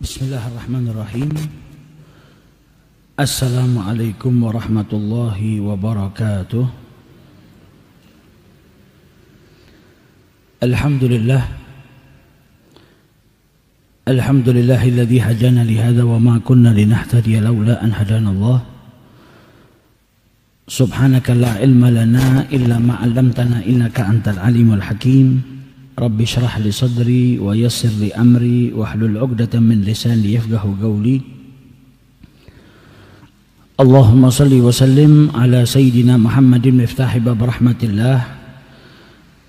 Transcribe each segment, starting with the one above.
Bismillahirrahmanirrahim. Assalamualaikum warahmatullahi wabarakatuh. Alhamdulillahilladzi hadana lihadza wa ma kunna linahtadiya laula an hadanallah. Subhanaka la ilma lana illa ma 'allamtana innaka antal alimul hakim. Rabbi shrah li sadri wa yassir li amri wahlul 'uqdatam min lisani yafqahu qawli. Allahumma salli wa sallim ala sayyidina Muhammadin miftahi bab rahmatillah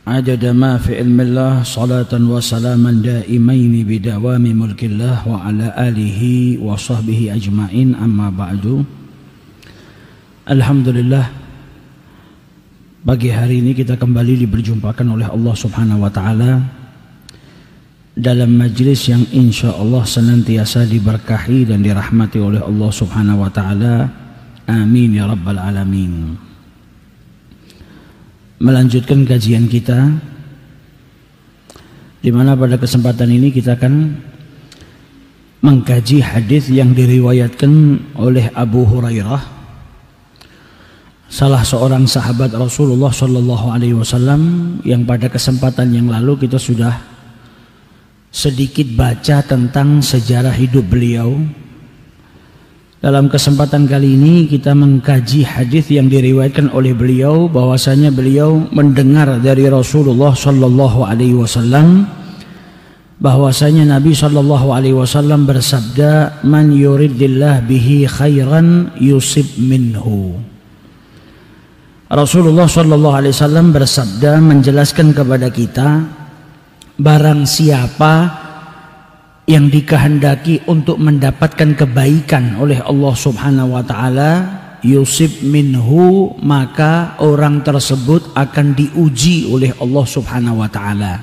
adada ma fi ilmillah salatan wa salaman daimaini bidawami mulkillah wa ala alihi wa sahbihi ajma'in amma ba'du. Alhamdulillah, pagi hari ini kita kembali diberjumpakan oleh Allah Subhanahu wa taala dalam majlis yang insya Allah senantiasa diberkahi dan dirahmati oleh Allah Subhanahu wa taala. Amin ya rabbal alamin. Melanjutkan kajian kita, di mana pada kesempatan ini kita akan mengkaji hadis yang diriwayatkan oleh Abu Hurairah, salah seorang sahabat Rasulullah Shallallahu Alaihi Wasallam, yang pada kesempatan yang lalu kita sudah sedikit baca tentang sejarah hidup beliau. Dalam kesempatan kali ini kita mengkaji hadis yang diriwayatkan oleh beliau, bahwasanya beliau mendengar dari Rasulullah Shallallahu Alaihi Wasallam bahwasanya Nabi Shallallahu Alaihi Wasallam bersabda, "Man yuridillah bihi khairan yusib minhu." Rasulullah Shallallahu Alaihi Wasallam bersabda menjelaskan kepada kita, barang siapa yang dikehendaki untuk mendapatkan kebaikan oleh Allah Subhanahu wa taala, yusib minhu, maka orang tersebut akan diuji oleh Allah Subhanahu wa taala.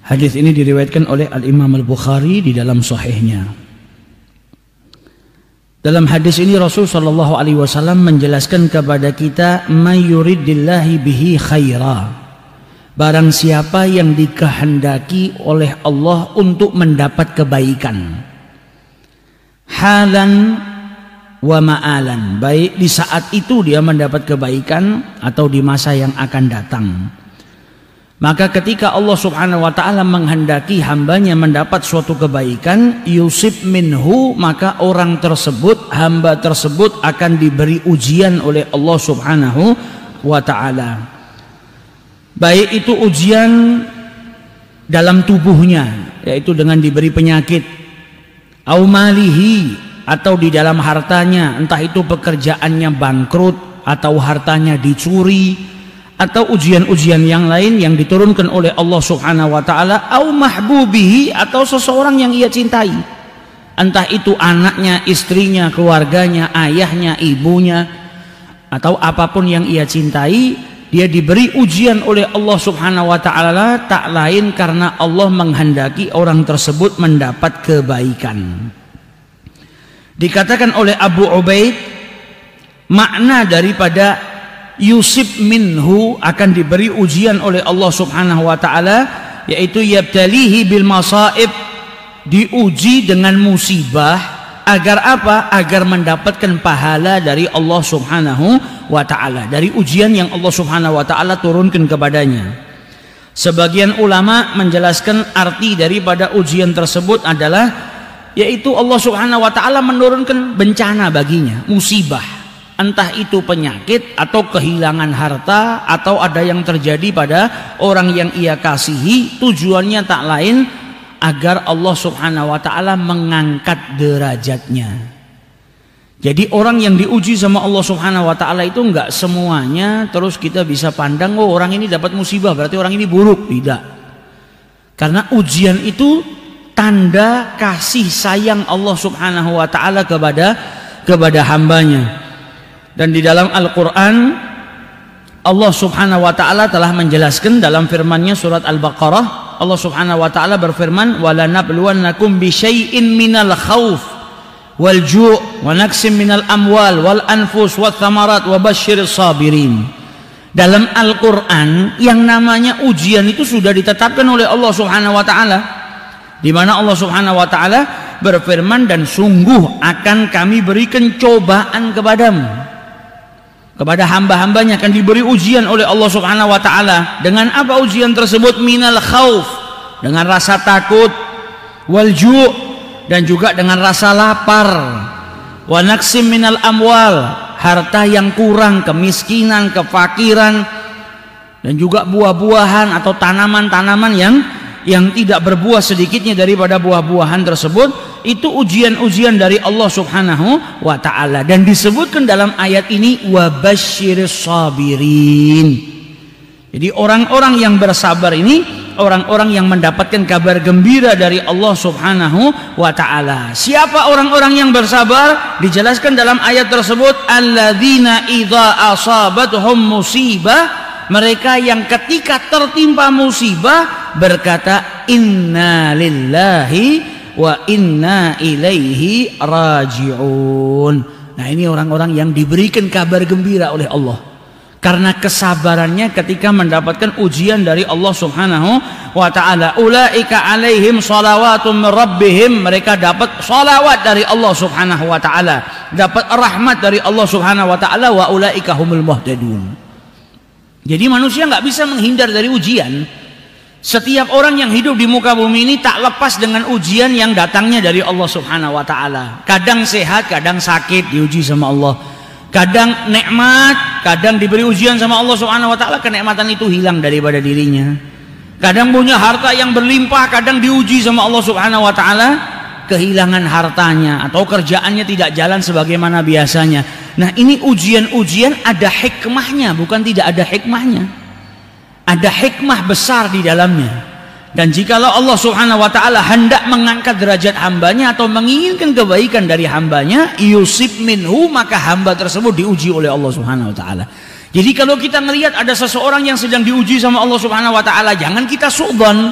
Hadis ini diriwayatkan oleh Al-Imam Al-Bukhari di dalam sahihnya. Dalam hadis ini Rasul sallallahu alaihi wasallam menjelaskan kepada kita, may yuridillahi bihi khaira. Barang siapa yang dikehendaki oleh Allah untuk mendapat kebaikan, halan wa ma'alan, baik di saat itu dia mendapat kebaikan atau di masa yang akan datang. Maka ketika Allah Subhanahu wa ta'ala menghendaki hambanya mendapat suatu kebaikan, yusib minhu, maka orang tersebut, hamba tersebut akan diberi ujian oleh Allah Subhanahu wa ta'ala. Baik itu ujian dalam tubuhnya, yaitu dengan diberi penyakit, au malihi, atau di dalam hartanya, entah itu pekerjaannya bangkrut atau hartanya dicuri, atau ujian-ujian yang lain yang diturunkan oleh Allah Subhanahu wa taala, au mahbubihi, atau seseorang yang ia cintai, entah itu anaknya, istrinya, keluarganya, ayahnya, ibunya, atau apapun yang ia cintai, dia diberi ujian oleh Allah Subhanahu wa taala, tak lain karena Allah menghendaki orang tersebut mendapat kebaikan. Dikatakan oleh Abu Ubaid, makna daripada yusib minhu, akan diberi ujian oleh Allah Subhanahu wa taala, yaitu yabtalihi bil masaib, diuji dengan musibah. Agar apa? Agar mendapatkan pahala dari Allah Subhanahu wa ta'ala, dari ujian yang Allah Subhanahu wa ta'ala turunkan kepadanya. Sebagian ulama menjelaskan arti daripada ujian tersebut adalah, yaitu Allah Subhanahu wa ta'ala menurunkan bencana baginya, musibah, entah itu penyakit atau kehilangan harta, atau ada yang terjadi pada orang yang ia kasihi. Tujuannya tak lain agar Allah Subhanahu wa ta'ala mengangkat derajatnya. Jadi orang yang diuji sama Allah Subhanahu wa ta'ala itu enggak semuanya terus kita bisa pandang, oh orang ini dapat musibah berarti orang ini buruk. Tidak. Karena ujian itu tanda kasih sayang Allah Subhanahu wa ta'ala kepada hambanya. Dan di dalam Al-Quran Allah Subhanahu wa ta'ala telah menjelaskan dalam firman-Nya surat Al-Baqarah. Allah Subhanahu wa ta'ala berfirman, "Wala nabluwannakum bi syai'in minal khauf wal ju' wa naqsim minal amwal wal anfus wath thamarat wa basyiris sabirin." Dalam Al-Quran yang namanya ujian itu sudah ditetapkan oleh Allah Subhanahu wa ta'ala. di mana Allah Subhanahu wa taala berfirman, dan sungguh akan kami berikan cobaan kepadamu, kepada hamba-hambanya akan diberi ujian oleh Allah Subhanahu wa taala. Dengan apa ujian tersebut? Minal khauf, dengan rasa takut, wal ju', dan juga dengan rasa lapar, wa naqsim minal amwal, harta yang kurang, kemiskinan, kefakiran, dan juga buah-buahan atau tanaman-tanaman yang tidak berbuah sedikitnya daripada buah-buahan tersebut. Itu ujian-ujian dari Allah Subhanahu wa taala, dan disebutkan dalam ayat ini wa basyiris sabirin. Jadi orang-orang yang bersabar ini orang-orang yang mendapatkan kabar gembira dari Allah Subhanahu wa taala. Siapa orang-orang yang bersabar? Dijelaskan dalam ayat tersebut, alladzina idza asabatuhum musibah, mereka yang ketika tertimpa musibah berkata inna lillahi wa inna ilaihi raji'un. Nah, ini orang-orang yang diberikan kabar gembira oleh Allah karena kesabarannya ketika mendapatkan ujian dari Allah Subhanahu wa taala. Ulaika alaihim shalawatun min rabbihim, mereka dapat salawat dari Allah Subhanahu wa taala, dapat rahmat dari Allah Subhanahu wa taala. Wa ulaika humul muhtadun. Jadi manusia nggak bisa menghindar dari ujian. Setiap orang yang hidup di muka bumi ini tak lepas dengan ujian yang datangnya dari Allah Subhanahu wa taala. Kadang sehat, kadang sakit, diuji sama Allah. Kadang nikmat, kadang diberi ujian sama Allah Subhanahu wa taala, kenikmatan itu hilang daripada dirinya. Kadang punya harta yang berlimpah, kadang diuji sama Allah Subhanahu wa taala, kehilangan hartanya atau kerjaannya tidak jalan sebagaimana biasanya. Nah, ini ujian-ujian ada hikmahnya, bukan tidak ada hikmahnya. Ada hikmah besar di dalamnya. Dan jikalau Allah Subhanahu wa taala hendak mengangkat derajat hambanya atau menginginkan kebaikan dari hambanya, yusib minhu, maka hamba tersebut diuji oleh Allah Subhanahu wa taala. Jadi kalau kita melihat ada seseorang yang sedang diuji sama Allah Subhanahu wa taala, jangan kita su'dzon.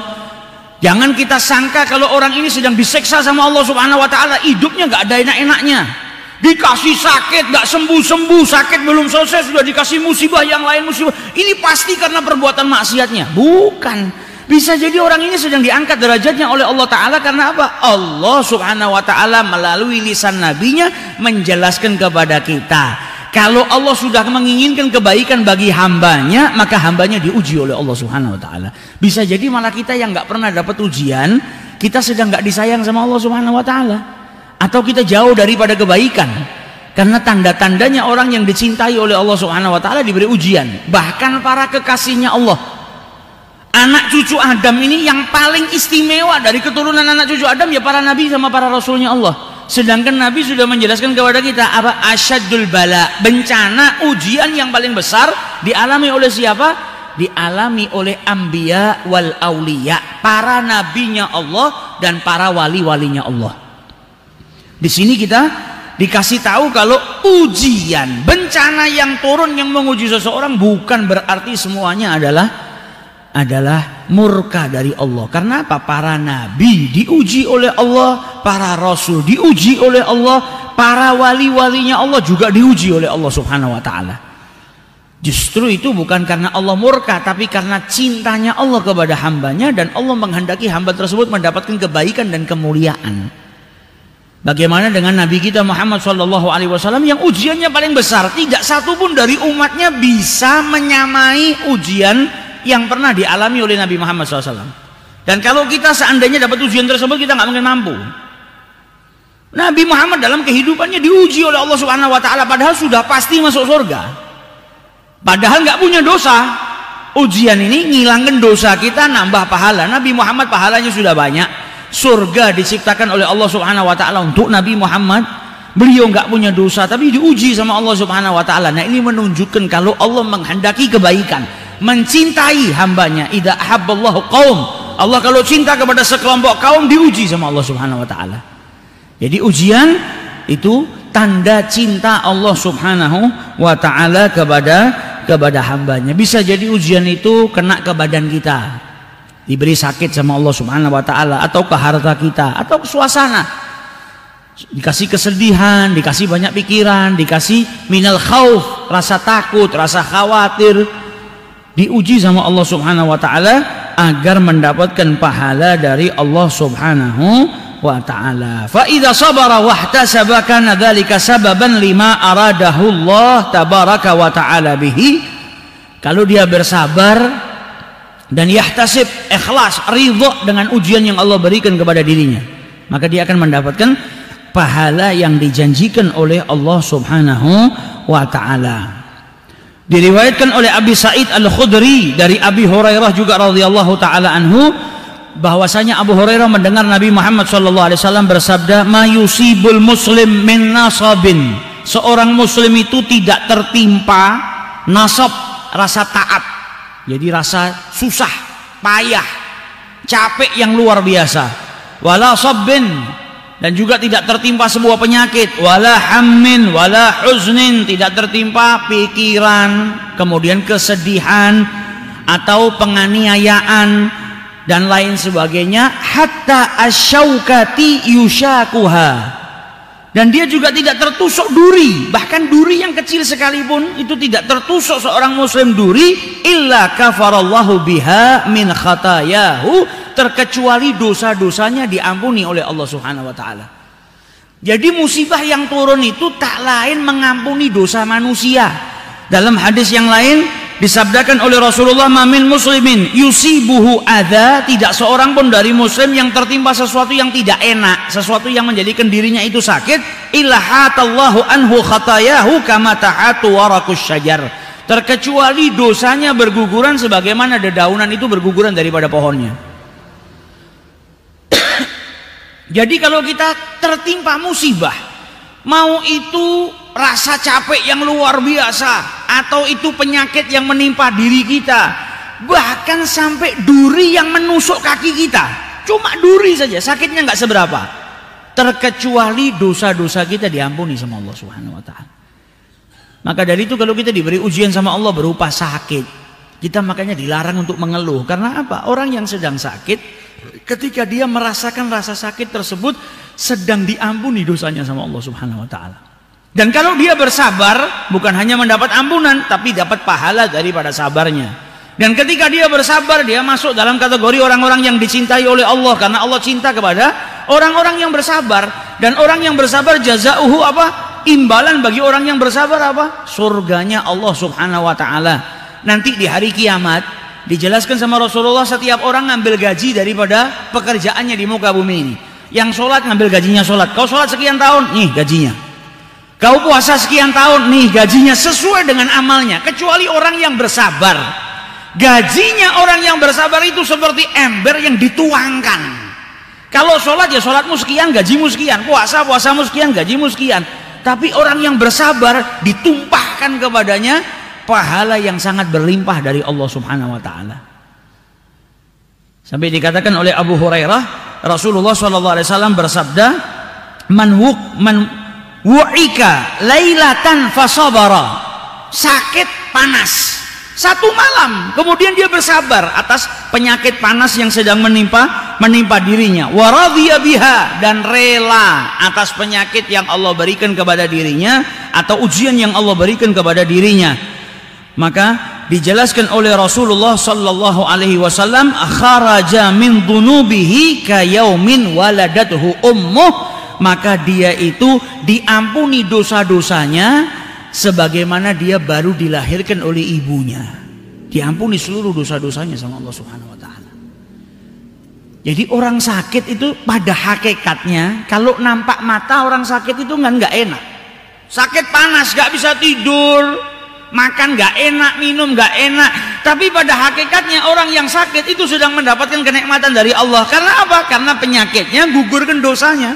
Jangan kita sangka kalau orang ini sedang diseksa sama Allah Subhanahu wa taala, hidupnya nggak ada enak-enaknya. Dikasih sakit nggak sembuh-sembuh, sakit belum selesai sudah dikasih musibah yang lain musibah. Ini pasti karena perbuatan maksiatnya. Bukan. Bisa jadi orang ini sedang diangkat derajatnya oleh Allah taala karena apa? Allah Subhanahu wa taala melalui lisan nabinya menjelaskan kepada kita, kalau Allah sudah menginginkan kebaikan bagi hambanya, maka hambanya diuji oleh Allah Subhanahu wa taala. Bisa jadi malah kita yang nggak pernah dapat ujian, kita sedang nggak disayang sama Allah Subhanahu wa taala, atau kita jauh daripada kebaikan. Karena tanda-tandanya orang yang dicintai oleh Allah Subhanahu wa taala diberi ujian. Bahkan para kekasihnya Allah, anak cucu Adam ini yang paling istimewa dari keturunan anak cucu Adam ya para nabi sama para rasulnya Allah. Sedangkan Nabi sudah menjelaskan kepada kita apa asyadul bala, bencana ujian yang paling besar dialami oleh siapa? Dialami oleh anbiya wal auliya, para nabinya Allah dan para wali-walinya Allah. Di sini kita dikasih tahu kalau ujian, bencana yang turun yang menguji seseorang bukan berarti semuanya adalah murka dari Allah. Karena apa? Para nabi diuji oleh Allah, para rasul diuji oleh Allah, para wali-walinya Allah juga diuji oleh Allah Subhanahu wa taala. Justru itu bukan karena Allah murka, tapi karena cintanya Allah kepada hambanya, dan Allah menghendaki hamba tersebut mendapatkan kebaikan dan kemuliaan. Bagaimana dengan Nabi kita Muhammad SAW yang ujiannya paling besar, tidak satu pun dari umatnya bisa menyamai ujian yang pernah dialami oleh Nabi Muhammad SAW. Dan kalau kita seandainya dapat ujian tersebut, kita nggak mungkin mampu. Nabi Muhammad dalam kehidupannya diuji oleh Allah Subhanahu wa taala, padahal sudah pasti masuk surga, padahal nggak punya dosa. Ujian ini ngilangin dosa kita, nambah pahala. Nabi Muhammad pahalanya sudah banyak, surga diciptakan oleh Allah Subhanahu wa taala untuk Nabi Muhammad. Beliau nggak punya dosa tapi diuji sama Allah Subhanahu wa taala. Nah, ini menunjukkan kalau Allah menghendaki kebaikan, mencintai hambanya. Idza ahabballahu qaum, Allah kalau cinta kepada sekelompok kaum diuji sama Allah Subhanahu wa taala. Jadi ujian itu tanda cinta Allah Subhanahu wa taala kepada hambanya. Bisa jadi ujian itu kena ke badan kita, diberi sakit sama Allah Subhanahu wa taala, atau ke harta kita, atau ke suasana, dikasih kesedihan, dikasih banyak pikiran, dikasih minal khauf, rasa takut, rasa khawatir, diuji sama Allah Subhanahu wa taala agar mendapatkan pahala dari Allah Subhanahu wa ta'ala. Fa idza sabara wahtasaba kana dzalika sababan lima aradahu Allah tabaraka wa ta'ala bihi. Kalau dia bersabar dan yahtasib, ikhlas, ridha dengan ujian yang Allah berikan kepada dirinya, maka dia akan mendapatkan pahala yang dijanjikan oleh Allah Subhanahu wa ta'ala. Diriwayatkan oleh Abi Sa'id Al-Khudri dari Abi Hurairah juga radhiyallahu taala anhu, bahwasanya Abu Hurairah mendengar Nabi Muhammad sallallahu alaihi wasallam bersabda, "Ma yusibul muslim min nasabin." Seorang muslim itu tidak tertimpa nasab, rasa taat. Jadi rasa susah, payah, capek yang luar biasa. Wala sabbin, dan juga tidak tertimpa sebuah penyakit, wala hammin wala huznin, tidak tertimpa pikiran, kemudian kesedihan atau penganiayaan dan lain sebagainya, hatta asyaukati yushakuha, dan dia juga tidak tertusuk duri, bahkan duri yang kecil sekalipun itu tidak tertusuk seorang muslim duri, illa kafarallahu biha min khatayahu, terkecuali dosa-dosanya diampuni oleh Allah Subhanahu wa ta'ala. Jadi musibah yang turun itu tak lain mengampuni dosa manusia. Dalam hadis yang lain disabdakan oleh Rasulullah, "Mamin muslimin yusibuhu adza," tidak seorang pun dari muslim yang tertimpa sesuatu yang tidak enak, sesuatu yang menjadikan dirinya itu sakit, illa hatallahu anhu khatayahu kama tahatu warakus syajar, terkecuali dosanya berguguran sebagaimana dedaunan itu berguguran daripada pohonnya. Jadi kalau kita tertimpa musibah, mau itu rasa capek yang luar biasa, atau itu penyakit yang menimpa diri kita, bahkan sampai duri yang menusuk kaki kita, cuma duri saja, sakitnya nggak seberapa, terkecuali dosa-dosa kita diampuni sama Allah Subhanahu wa ta'ala. Maka dari itu kalau kita diberi ujian sama Allah berupa sakit, kita makanya dilarang untuk mengeluh. Karena apa? Orang yang sedang sakit, ketika dia merasakan rasa sakit tersebut, sedang diampuni dosanya sama Allah Subhanahu wa ta'ala. Dan kalau dia bersabar, bukan hanya mendapat ampunan, tapi dapat pahala daripada sabarnya. Dan ketika dia bersabar, dia masuk dalam kategori orang-orang yang dicintai oleh Allah, karena Allah cinta kepada orang-orang yang bersabar. Dan orang yang bersabar, jazauhu apa? Imbalan bagi orang yang bersabar apa? Surganya Allah Subhanahu wa ta'ala. Nanti di hari kiamat dijelaskan sama Rasulullah, setiap orang ngambil gaji daripada pekerjaannya di muka bumi ini. Yang sholat ngambil gajinya sholat. Kau sholat sekian tahun, nih gajinya. Kau puasa sekian tahun, nih gajinya, sesuai dengan amalnya. Kecuali orang yang bersabar, gajinya orang yang bersabar itu seperti ember yang dituangkan. Kalau sholat ya sholatmu sekian, gajimu sekian. Puasa, puasamu sekian, gajimu sekian. Tapi orang yang bersabar ditumpahkan kepadanya pahala yang sangat berlimpah dari Allah Subhanahu wa ta'ala. Sampai dikatakan oleh Abu Hurairah, Rasulullah SAW bersabda, man wu'ika lailatan fasabara, sakit panas satu malam, kemudian dia bersabar atas penyakit panas yang sedang menimpa dirinya, wa radhiya biha, dan rela atas penyakit yang Allah berikan kepada dirinya atau ujian yang Allah berikan kepada dirinya. Maka dijelaskan oleh Rasulullah sallallahu alaihi wasallam, kharaja min dhunubihi ka yaumin waladathu ummuh, maka dia itu diampuni dosa-dosanya sebagaimana dia baru dilahirkan oleh ibunya. Diampuni seluruh dosa-dosanya sama Allah Subhanahu wa ta'ala. Jadi orang sakit itu pada hakikatnya, kalau nampak mata orang sakit itu nggak enak. Sakit panas, nggak bisa tidur, makan nggak enak, minum nggak enak. Tapi pada hakikatnya orang yang sakit itu sedang mendapatkan kenikmatan dari Allah. Karena apa? Karena penyakitnya gugurkan dosanya.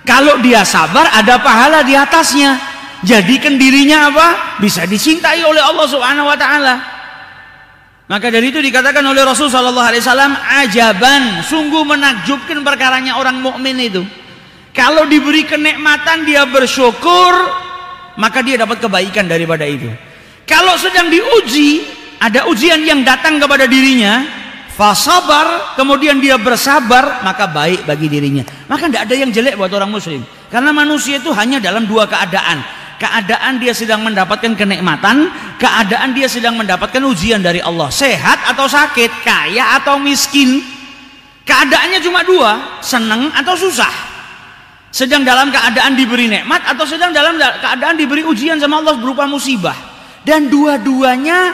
Kalau dia sabar, ada pahala di atasnya. Jadikan dirinya apa? Bisa dicintai oleh Allah Subhanahu wa ta'ala. Maka dari itu dikatakan oleh Rasul sallallahu alaihi wasallam, ajaban, sungguh menakjubkan perkaranya orang mukmin itu. Kalau diberi kenikmatan dia bersyukur, maka dia dapat kebaikan daripada itu. Kalau sedang diuji, ada ujian yang datang kepada dirinya, fasabar, kemudian dia bersabar, maka baik bagi dirinya. Maka tidak ada yang jelek buat orang muslim. Karena manusia itu hanya dalam dua keadaan. keadaan dia sedang mendapatkan kenikmatan, keadaan dia sedang mendapatkan ujian dari Allah, sehat atau sakit, kaya atau miskin. Keadaannya cuma dua, senang atau susah. Sedang dalam keadaan diberi nikmat atau sedang dalam keadaan diberi ujian sama Allah berupa musibah. Dan dua-duanya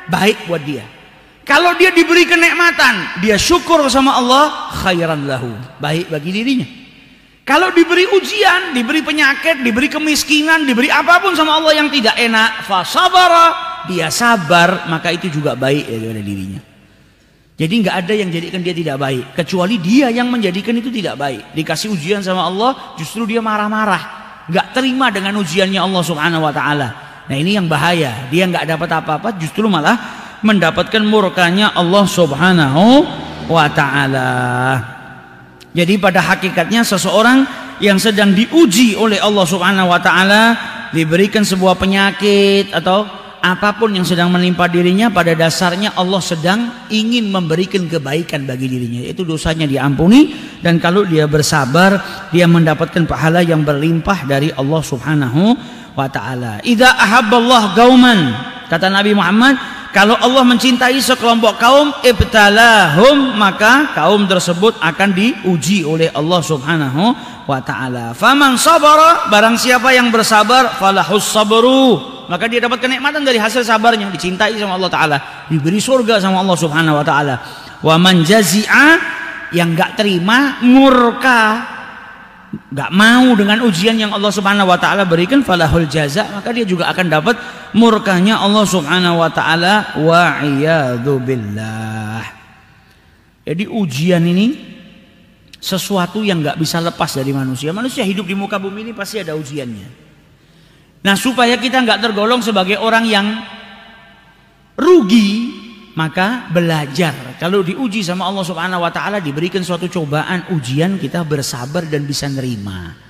baik buat dia. Kalau dia diberi kenikmatan, dia syukur sama Allah, khairan lahu, baik bagi dirinya. Kalau diberi ujian, diberi penyakit, diberi kemiskinan, diberi apapun sama Allah yang tidak enak, fasabara, dia sabar, maka itu juga baik pada dirinya. Jadi nggak ada yang jadikan dia tidak baik, kecuali dia yang menjadikan itu tidak baik. Dikasih ujian sama Allah, justru dia marah-marah, nggak terima dengan ujiannya Allah Subhanahu Wa Taala. Nah ini yang bahaya, dia nggak dapat apa-apa, justru malah mendapatkan murkanya Allah Subhanahu Wa Taala. Jadi pada hakikatnya seseorang yang sedang diuji oleh Allah Subhanahu Wa Taala, diberikan sebuah penyakit atau apapun yang sedang menimpa dirinya, pada dasarnya Allah sedang ingin memberikan kebaikan bagi dirinya, yaitu dosanya diampuni, dan kalau dia bersabar dia mendapatkan pahala yang berlimpah dari Allah Subhanahu Wa Taala. Idza ahabballah qauman, kata Nabi Muhammad, kalau Allah mencintai sekelompok kaum, ibtalahum, maka kaum tersebut akan diuji oleh Allah Subhanahu Wa Taala. Faman sabara, barang siapa yang bersabar, falahus sabru, maka dia dapat kenikmatan dari hasil sabarnya, dicintai sama Allah Taala, diberi surga sama Allah Subhanahu Wa Taala. Wa man jazi'a, yang enggak terima, murka, enggak mau dengan ujian yang Allah Subhanahu Wa Taala berikan, falahul jaza, maka dia juga akan dapat murkanya Allah Subhanahu Wa Taala, wa iyadzu billah. Jadi ujian ini sesuatu yang enggak bisa lepas dari manusia. Manusia hidup di muka bumi ini pasti ada ujiannya. Nah, supaya kita enggak tergolong sebagai orang yang rugi, maka belajar. Kalau diuji sama Allah Subhanahu Wa Taala, diberikan suatu cobaan, ujian, kita bersabar dan bisa nerima.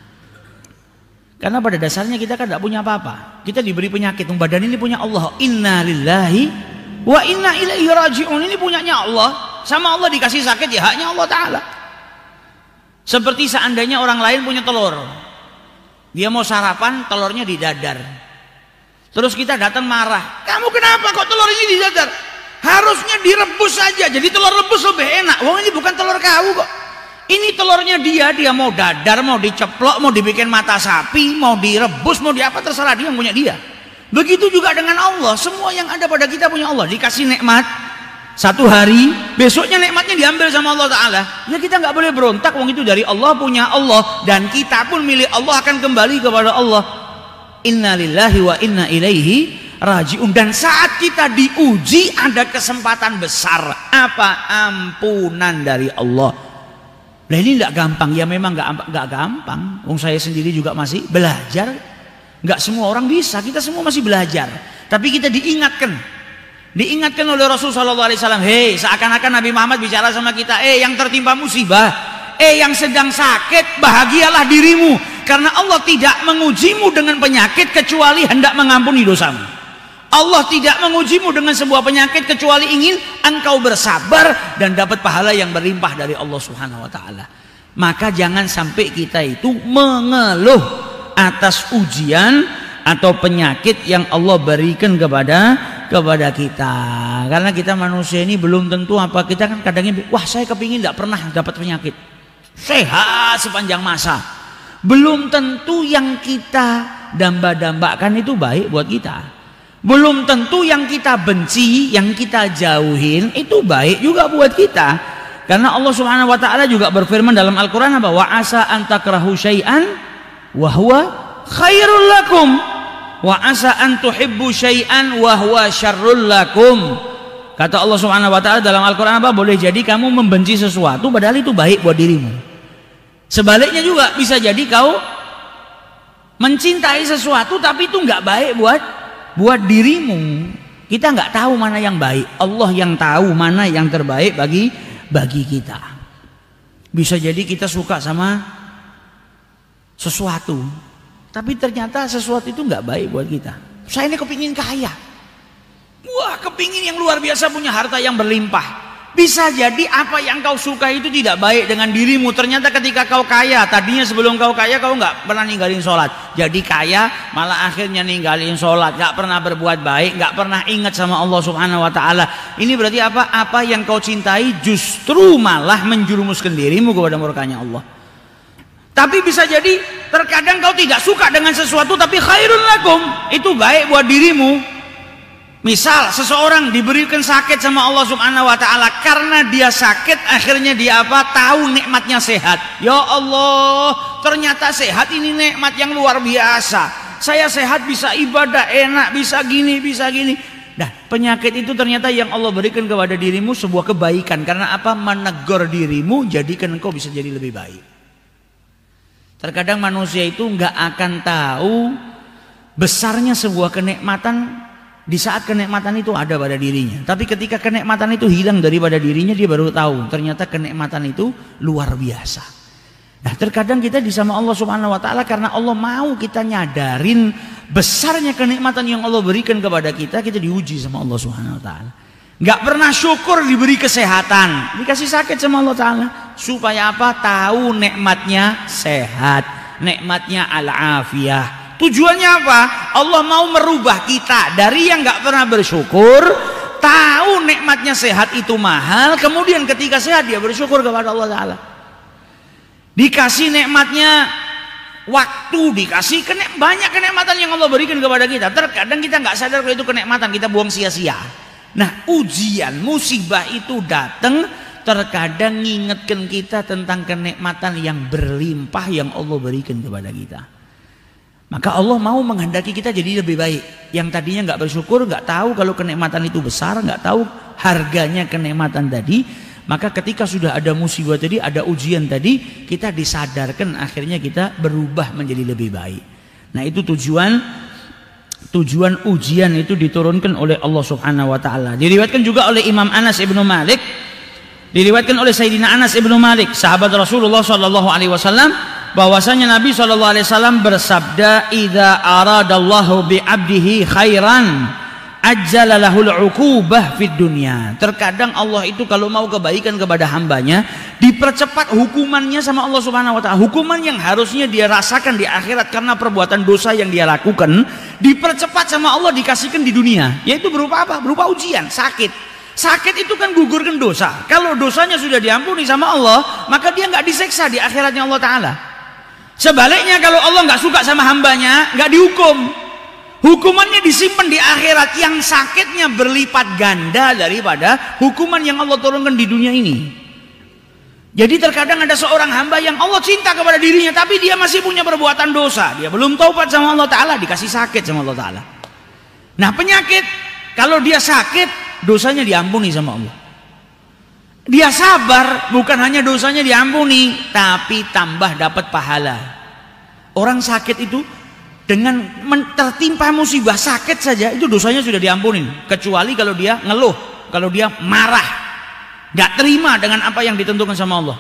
Karena pada dasarnya kita kan tidak punya apa-apa. Kita diberi penyakit, badan ini punya Allah. Inna lillahi wa inna ilaihi raji'un. Ini punyanya Allah. Sama Allah dikasih sakit, ya haknya Allah Ta'ala. Seperti seandainya orang lain punya telur, dia mau sarapan, telurnya di dadar. Terus kita datang marah, kamu kenapa kok telur ini di dadar? Harusnya direbus saja, jadi telur rebus lebih enak. Wah, ini bukan telur kau kok. Ini telurnya dia mau dadar, mau diceplok, mau dibikin mata sapi, mau direbus, mau diapa, terserah dia, yang punya dia. Begitu juga dengan Allah, semua yang ada pada kita punya Allah. Dikasih nikmat satu hari, besoknya nikmatnya diambil sama Allah Ta'ala. Ya kita nggak boleh berontak, wong itu dari Allah, punya Allah, dan kita pun milik Allah, akan kembali kepada Allah. Inna lillahi wa inna ilaihi raji'un. Dan saat kita diuji ada kesempatan besar, apa? Ampunan dari Allah. Nah ini tidak gampang, ya memang nggak gampang. Wong saya sendiri juga masih belajar. Nggak semua orang bisa, kita semua masih belajar. Tapi kita diingatkan oleh Rasulullah SAW. Hei, seakan-akan Nabi Muhammad bicara sama kita, yang tertimpa musibah, yang sedang sakit, bahagialah dirimu, karena Allah tidak mengujimu dengan penyakit kecuali hendak mengampuni dosamu. Allah tidak mengujimu dengan sebuah penyakit kecuali ingin engkau bersabar dan dapat pahala yang berlimpah dari Allah Subhanahu Wa Taala. Maka jangan sampai kita itu mengeluh atas ujian atau penyakit yang Allah berikan kepada kita. Karena kita manusia ini belum tentu apa, kita kan kadangnya, wah saya kepingin tidak pernah dapat penyakit, sehat sepanjang masa. Belum tentu yang kita damba-dambakan itu baik buat kita. Belum tentu yang kita benci, yang kita jauhin itu baik juga buat kita. Karena Allah Subhanahu Wa Taala juga berfirman dalam Al-Quran apa? Wa asa an takrahu syai'an wa huwa khairul lakum, wa asa an tuhibbu syai'an wa huwa syarrul lakum. Kata Allah Subhanahu Wa Taala dalam Al-Quran apa? Boleh jadi kamu membenci sesuatu padahal itu baik buat dirimu. Sebaliknya juga bisa jadi kau mencintai sesuatu tapi itu nggak baik buat dirimu. Kita nggak tahu mana yang baik, Allah yang tahu mana yang terbaik bagi kita. Bisa jadi kita suka sama sesuatu, tapi ternyata sesuatu itu nggak baik buat kita. Saya ini kepingin kaya, wah kepingin yang luar biasa, punya harta yang berlimpah. Bisa jadi apa yang kau suka itu tidak baik dengan dirimu. Ternyata ketika kau kaya, tadinya sebelum kau kaya kau nggak pernah ninggalin sholat. Jadi kaya malah akhirnya ninggalin sholat, nggak pernah berbuat baik, nggak pernah ingat sama Allah Subhanahu Wa Taala. Ini berarti apa? Apa yang kau cintai justru malah menjerumuskan dirimu kepada murkanya Allah. Tapi bisa jadi terkadang kau tidak suka dengan sesuatu tapi khairun lakum, itu baik buat dirimu. Misal seseorang diberikan sakit sama Allah Subhanahu Wa Taala, karena dia sakit akhirnya dia apa? Tahu nikmatnya sehat. Ya Allah, ternyata sehat ini nikmat yang luar biasa. Saya sehat bisa ibadah enak, bisa gini, bisa gini. Nah, penyakit itu ternyata yang Allah berikan kepada dirimu sebuah kebaikan. Karena apa? Menegur dirimu, jadikan engkau bisa jadi lebih baik. Terkadang manusia itu nggak akan tahu besarnya sebuah kenikmatan di saat kenikmatan itu ada pada dirinya. Tapi ketika kenikmatan itu hilang daripada dirinya, dia baru tahu ternyata kenikmatan itu luar biasa. Nah, terkadang kita di sama Allah Subhanahu Wa Taala karena Allah mau kita nyadarin besarnya kenikmatan yang Allah berikan kepada kita, kita diuji sama Allah Subhanahu Wa Taala. Nggak pernah syukur diberi kesehatan, dikasih sakit sama Allah Taala. Supaya apa? Tahu nikmatnya sehat, nikmatnya al-afiyah. Tujuannya apa? Allah mau merubah kita dari yang nggak pernah bersyukur, tahu nikmatnya sehat itu mahal, kemudian ketika sehat dia bersyukur kepada Allah Taala. Dikasih nikmatnya waktu, dikasih banyak kenikmatan yang Allah berikan kepada kita. Terkadang kita nggak sadar kalau itu kenikmatan, kita buang sia-sia. Nah, ujian, musibah itu datang terkadang ngingetkan kita tentang kenikmatan yang berlimpah yang Allah berikan kepada kita. Maka Allah mau menghendaki kita jadi lebih baik. Yang tadinya nggak bersyukur, nggak tahu kalau kenikmatan itu besar, nggak tahu harganya kenikmatan tadi. Maka ketika sudah ada musibah tadi, ada ujian tadi, kita disadarkan, akhirnya kita berubah menjadi lebih baik. Nah, itu tujuan ujian itu diturunkan oleh Allah Subhanahu Wa Taala. Diriwayatkan juga oleh Imam Anas ibnu Malik, diriwayatkan oleh Sayyidina Anas ibnu Malik, sahabat Rasulullah Shallallahu Alaihi Wasallam, bahwasanya Nabi Shallallahu Alaihi Wasallam bersabda, "Idza aradallahu bi abdihi khairan, ajjala lahul uqubah fid dunya." Terkadang Allah itu kalau mau kebaikan kepada hambanya, dipercepat hukumannya sama Allah Subhanahu Wa Taala. Hukuman yang harusnya dia rasakan di akhirat karena perbuatan dosa yang dia lakukan, dipercepat sama Allah, dikasihkan di dunia. Yaitu berupa apa? Berupa ujian, sakit. Sakit itu kan gugurkan dosa. Kalau dosanya sudah diampuni sama Allah, maka dia nggak diseksa di akhiratnya Allah Taala. Sebaliknya kalau Allah nggak suka sama hambanya, nggak dihukum, hukumannya disimpan di akhirat yang sakitnya berlipat ganda daripada hukuman yang Allah turunkan di dunia ini. Jadi terkadang ada seorang hamba yang Allah cinta kepada dirinya, tapi dia masih punya perbuatan dosa, dia belum taubat sama Allah Taala, dikasih sakit sama Allah Taala. Nah, penyakit kalau dia sakit, dosanya diampuni sama Allah. Dia sabar, bukan hanya dosanya diampuni, tapi tambah dapat pahala. Orang sakit itu dengan tertimpa musibah sakit saja itu dosanya sudah diampuni. Kecuali kalau dia ngeluh, kalau dia marah, nggak terima dengan apa yang ditentukan sama Allah.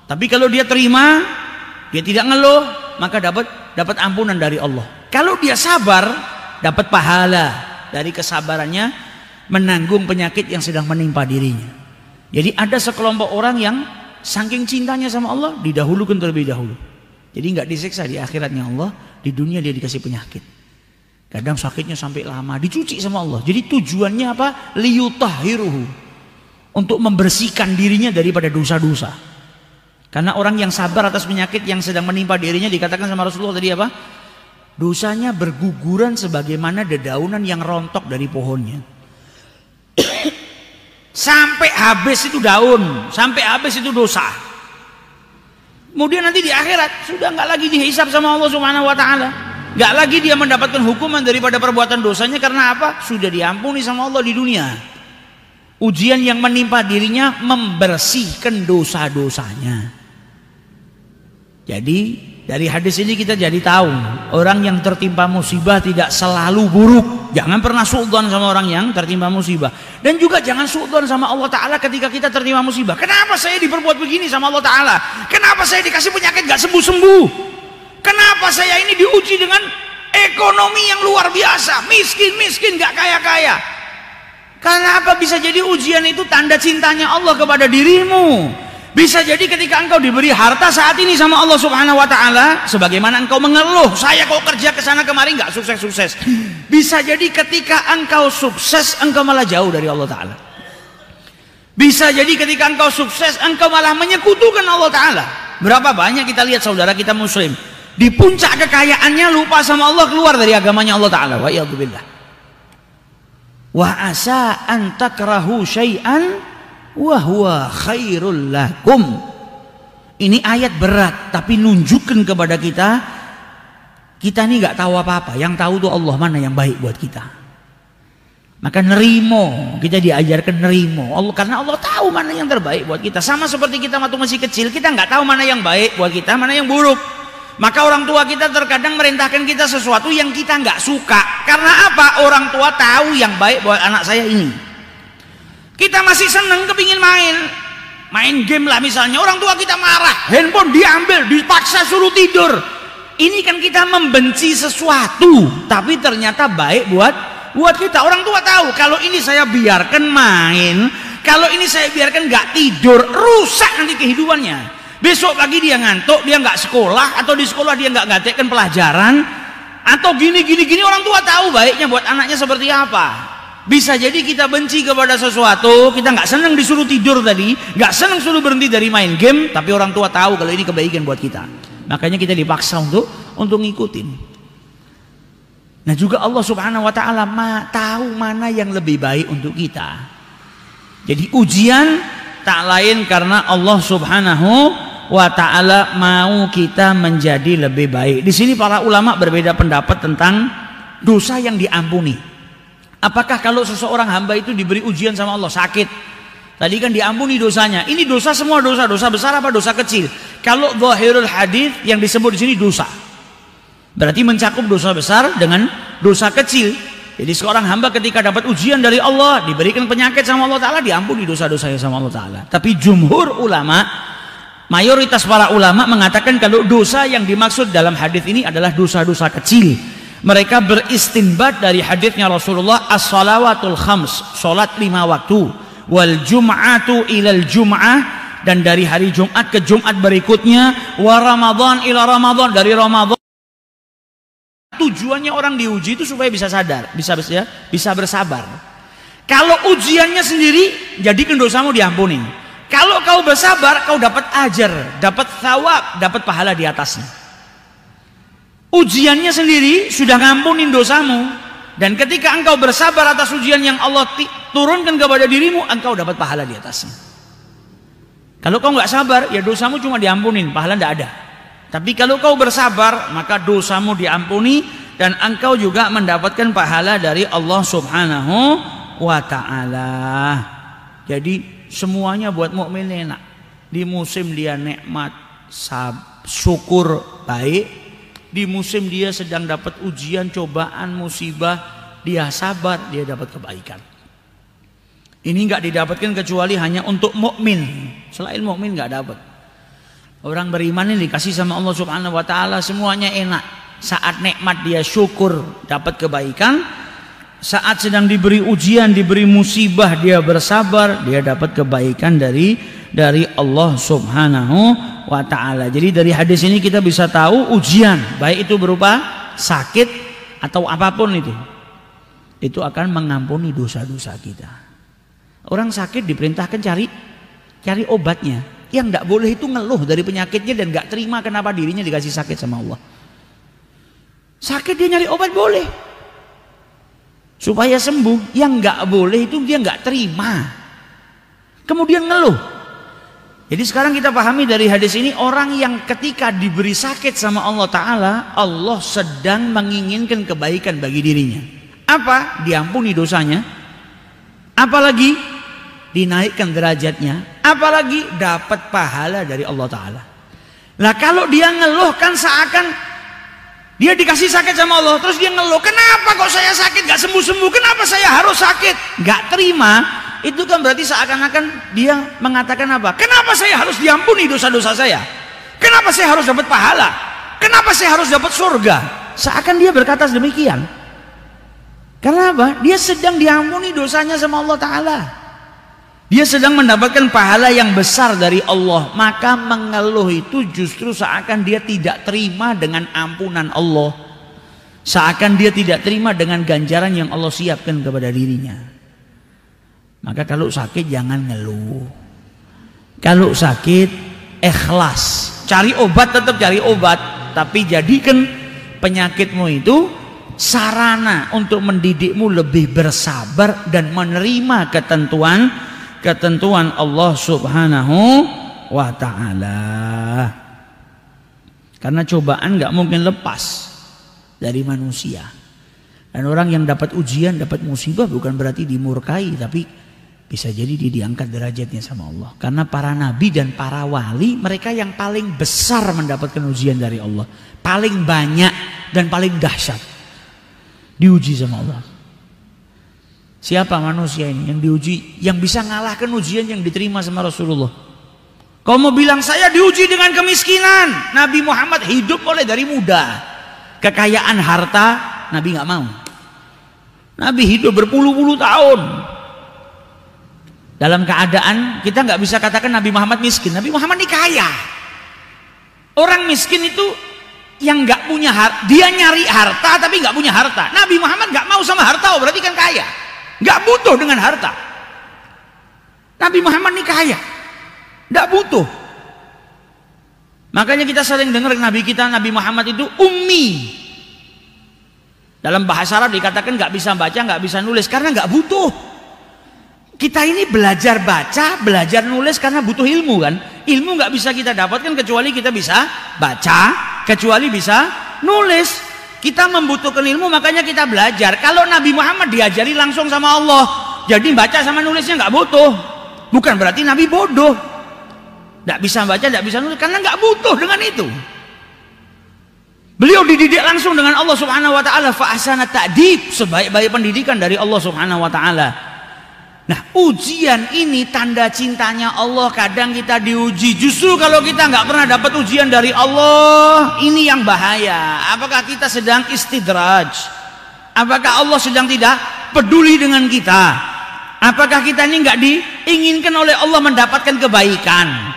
Tapi kalau dia terima, dia tidak ngeluh, maka dapat ampunan dari Allah. Kalau dia sabar, dapat pahala dari kesabarannya menanggung penyakit yang sedang menimpa dirinya. Jadi ada sekelompok orang yang saking cintanya sama Allah didahulukan terlebih dahulu. Jadi nggak disiksa di akhiratnya Allah, di dunia dia dikasih penyakit. Kadang sakitnya sampai lama, dicuci sama Allah. Jadi tujuannya apa? Liyutahhiruhu, untuk membersihkan dirinya daripada dosa-dosa. Karena orang yang sabar atas penyakit yang sedang menimpa dirinya, dikatakan sama Rasulullah tadi apa? Dosanya berguguran sebagaimana dedaunan yang rontok dari pohonnya. Sampai habis itu daun, sampai habis itu dosa. Kemudian nanti di akhirat sudah nggak lagi dihisab sama Allah Subhanahu Wa Taala, nggak lagi dia mendapatkan hukuman daripada perbuatan dosanya. Karena apa? Sudah diampuni sama Allah di dunia. Ujian yang menimpa dirinya membersihkan dosa-dosanya. Jadi dari hadis ini kita jadi tahu, orang yang tertimpa musibah tidak selalu buruk. Jangan pernah suudzon sama orang yang tertimpa musibah. Dan juga jangan suudzon sama Allah Ta'ala ketika kita tertimpa musibah. Kenapa saya diperbuat begini sama Allah Ta'ala? Kenapa saya dikasih penyakit gak sembuh-sembuh? Kenapa saya ini diuji dengan ekonomi yang luar biasa? Miskin-miskin gak kaya-kaya? Karena apa? Bisa jadi ujian itu tanda cintanya Allah kepada dirimu. Bisa jadi ketika engkau diberi harta saat ini sama Allah Subhanahu wa taala, sebagaimana engkau mengeluh, saya kok kerja ke sana kemari nggak sukses-sukses. Bisa jadi ketika engkau sukses, engkau malah jauh dari Allah taala. Bisa jadi ketika engkau sukses, engkau malah menyekutukan Allah taala. Berapa banyak kita lihat saudara kita muslim di puncak kekayaannya lupa sama Allah, keluar dari agamanya Allah taala. Wa iyadzubillah. Wa asa an takrahu syai'an wa huwa khairul lakum. Ini ayat berat tapi nunjukkan kepada kita ini nggak tahu apa-apa, yang tahu tuh Allah mana yang baik buat kita. Maka nerimo, kita diajarkan nerimo Allah, karena Allah tahu mana yang terbaik buat kita. Sama seperti kita waktu masih kecil, kita nggak tahu mana yang baik buat kita, mana yang buruk. Maka orang tua kita terkadang merintahkan kita sesuatu yang kita nggak suka. Karena apa? Orang tua tahu yang baik buat anak saya ini. Kita masih seneng kepingin main game lah misalnya. Orang tua kita marah, handphone diambil, dipaksa suruh tidur. Ini kan kita membenci sesuatu, tapi ternyata baik buat kita. Orang tua tahu kalau ini saya biarkan main, kalau ini saya biarkan nggak tidur, rusak nanti kehidupannya. Besok pagi dia ngantuk, dia nggak sekolah, atau di sekolah dia nggak ngatekkan pelajaran, atau gini. Orang tua tahu baiknya buat anaknya seperti apa. Bisa jadi kita benci kepada sesuatu, kita nggak senang disuruh tidur tadi, nggak senang suruh berhenti dari main game, tapi orang tua tahu kalau ini kebaikan buat kita. Makanya kita dipaksa untuk ngikutin. Nah juga Allah Subhanahu Wa Taala tahu mana yang lebih baik untuk kita. Jadi ujian tak lain karena Allah Subhanahu wa ta'ala mau kita menjadi lebih baik. Di sini para ulama berbeda pendapat tentang dosa yang diampuni. Apakah kalau seseorang hamba itu diberi ujian sama Allah, sakit, tadi kan diampuni dosanya. Ini dosa semua dosa besar apa dosa kecil? Kalau zahirul hadis yang disebut di sini dosa, berarti mencakup dosa besar dengan dosa kecil. Jadi seorang hamba ketika dapat ujian dari Allah, diberikan penyakit sama Allah Ta'ala, diampuni dosa-dosanya sama Allah Ta'ala. Tapi jumhur ulama, mayoritas para ulama mengatakan kalau dosa yang dimaksud dalam hadis ini adalah dosa-dosa kecil. Mereka beristinbat dari hadisnya Rasulullah, as-salawatul khams, salat 5 waktu, wal jum'atu ilal jum'ah, dan dari hari Jumat ke Jumat berikutnya, wa Ramadan ila Ramadan, dari Ramadan. Tujuannya orang diuji itu supaya bisa sadar, bisa bersabar. Kalau ujiannya sendiri, jadikan dosamu diampuni. Kalau kau bersabar, kau dapat ajar, dapat thawab, dapat pahala di atasnya. Ujiannya sendiri sudah ngampunin dosamu, dan ketika engkau bersabar atas ujian yang Allah turunkan kepada dirimu, engkau dapat pahala di atasnya. Kalau kau nggak sabar, ya dosamu cuma diampunin, pahala tidak ada. Tapi kalau kau bersabar, maka dosamu diampuni dan engkau juga mendapatkan pahala dari Allah Subhanahu wa Ta'ala. Jadi semuanya buat mukmin enak. Di musim dia nikmat, syukur, baik. Di musim dia sedang dapat ujian, cobaan, musibah, dia sabar, dia dapat kebaikan. Ini nggak didapatkan kecuali hanya untuk mukmin. Selain mukmin nggak dapat. Orang beriman ini dikasih sama Allah Subhanahu wa Ta'ala semuanya enak. Saat nikmat dia syukur, dapat kebaikan. Saat sedang diberi ujian, diberi musibah, dia bersabar, dia dapat kebaikan dari Allah Subhanahu wa Ta'ala. Jadi dari hadis ini kita bisa tahu ujian, baik itu berupa sakit atau apapun itu akan mengampuni dosa-dosa kita. Orang sakit diperintahkan cari obatnya. Yang tidak boleh itu ngeluh dari penyakitnya dan nggak terima kenapa dirinya dikasih sakit sama Allah. Sakit dia nyari obat boleh supaya sembuh. Yang nggak boleh itu dia nggak terima, kemudian ngeluh. Jadi sekarang kita pahami dari hadis ini, orang yang ketika diberi sakit sama Allah Ta'ala, Allah sedang menginginkan kebaikan bagi dirinya. Apa? Diampuni dosanya, apalagi dinaikkan derajatnya, apalagi dapat pahala dari Allah Ta'ala. Nah kalau dia ngeluh kan seakan dia dikasih sakit sama Allah, terus dia ngeluh, kenapa kok saya sakit gak sembuh-sembuh, kenapa saya harus sakit, gak terima. Itu kan berarti seakan-akan dia mengatakan apa? Kenapa saya harus diampuni dosa-dosa saya? Kenapa saya harus dapat pahala? Kenapa saya harus dapat surga? Seakan dia berkata demikian. Karena apa? Dia sedang diampuni dosanya sama Allah Ta'ala. Dia sedang mendapatkan pahala yang besar dari Allah. Maka mengeluh itu justru seakan dia tidak terima dengan ampunan Allah. Seakan dia tidak terima dengan ganjaran yang Allah siapkan kepada dirinya. Maka kalau sakit jangan ngeluh. Kalau sakit ikhlas. Cari obat, tetap cari obat. Tapi jadikan penyakitmu itu sarana untuk mendidikmu lebih bersabar dan menerima ketentuan Allah Subhanahu wa Ta'ala. Karena cobaan gak mungkin lepas dari manusia. Dan orang yang dapat ujian, dapat musibah bukan berarti dimurkai, tapi bisa jadi dia diangkat derajatnya sama Allah. Karena para nabi dan para wali, mereka yang paling besar mendapatkan ujian dari Allah, paling banyak dan paling dahsyat diuji sama Allah. Siapa manusia ini yang diuji, yang bisa ngalahkan ujian yang diterima sama Rasulullah? Kau mau bilang saya diuji dengan kemiskinan? Nabi Muhammad hidup mulai dari muda. Kekayaan harta Nabi nggak mau. Nabi hidup berpuluh-puluh tahun dalam keadaan kita nggak bisa katakan Nabi Muhammad miskin. Nabi Muhammad ini kaya. Orang miskin itu yang nggak punya harta, dia nyari harta tapi nggak punya harta. Nabi Muhammad nggak mau sama harta, berarti kan kaya. Nggak butuh dengan harta. Nabi Muhammad ini kaya, nggak butuh. Makanya kita sering dengar Nabi kita, Nabi Muhammad itu ummi. Dalam bahasa Arab dikatakan nggak bisa baca, nggak bisa nulis karena nggak butuh. Kita ini belajar baca, belajar nulis karena butuh ilmu kan. Ilmu nggak bisa kita dapatkan kecuali kita bisa baca, kecuali bisa nulis. Kita membutuhkan ilmu, makanya kita belajar. Kalau Nabi Muhammad diajari langsung sama Allah, jadi baca sama nulisnya nggak butuh. Bukan berarti Nabi bodoh, nggak bisa baca, nggak bisa nulis, karena nggak butuh dengan itu. Beliau dididik langsung dengan Allah Subhanahu Wa Taala. Fa ahsana ta'dib, sebaik-baik pendidikan dari Allah Subhanahu Wa Taala. Nah, ujian ini tanda cintanya Allah. Kadang kita diuji. Justru kalau kita nggak pernah dapat ujian dari Allah, ini yang bahaya. Apakah kita sedang istidraj? Apakah Allah sedang tidak peduli dengan kita? Apakah kita ini nggak diinginkan oleh Allah mendapatkan kebaikan?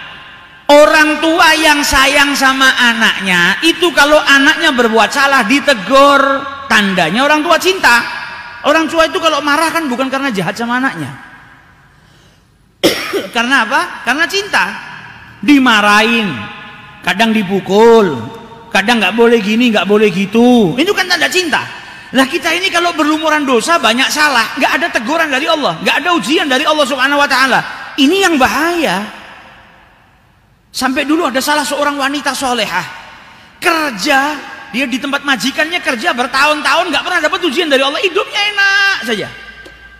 Orang tua yang sayang sama anaknya, itu kalau anaknya berbuat salah ditegur, tandanya orang tua cinta. Orang tua itu kalau marah kan bukan karena jahat sama anaknya. Karena apa? Karena cinta. Dimarahin, kadang dipukul, kadang nggak boleh gini, nggak boleh gitu. Itu kan tanda cinta. Lah kita ini kalau berlumuran dosa, banyak salah, nggak ada teguran dari Allah, nggak ada ujian dari Allah Subhanahu Wa Taala. Ini yang bahaya. Sampai dulu ada salah seorang wanita solehah, kerja. Dia di tempat majikannya kerja bertahun-tahun nggak pernah dapat ujian dari Allah, hidupnya enak saja.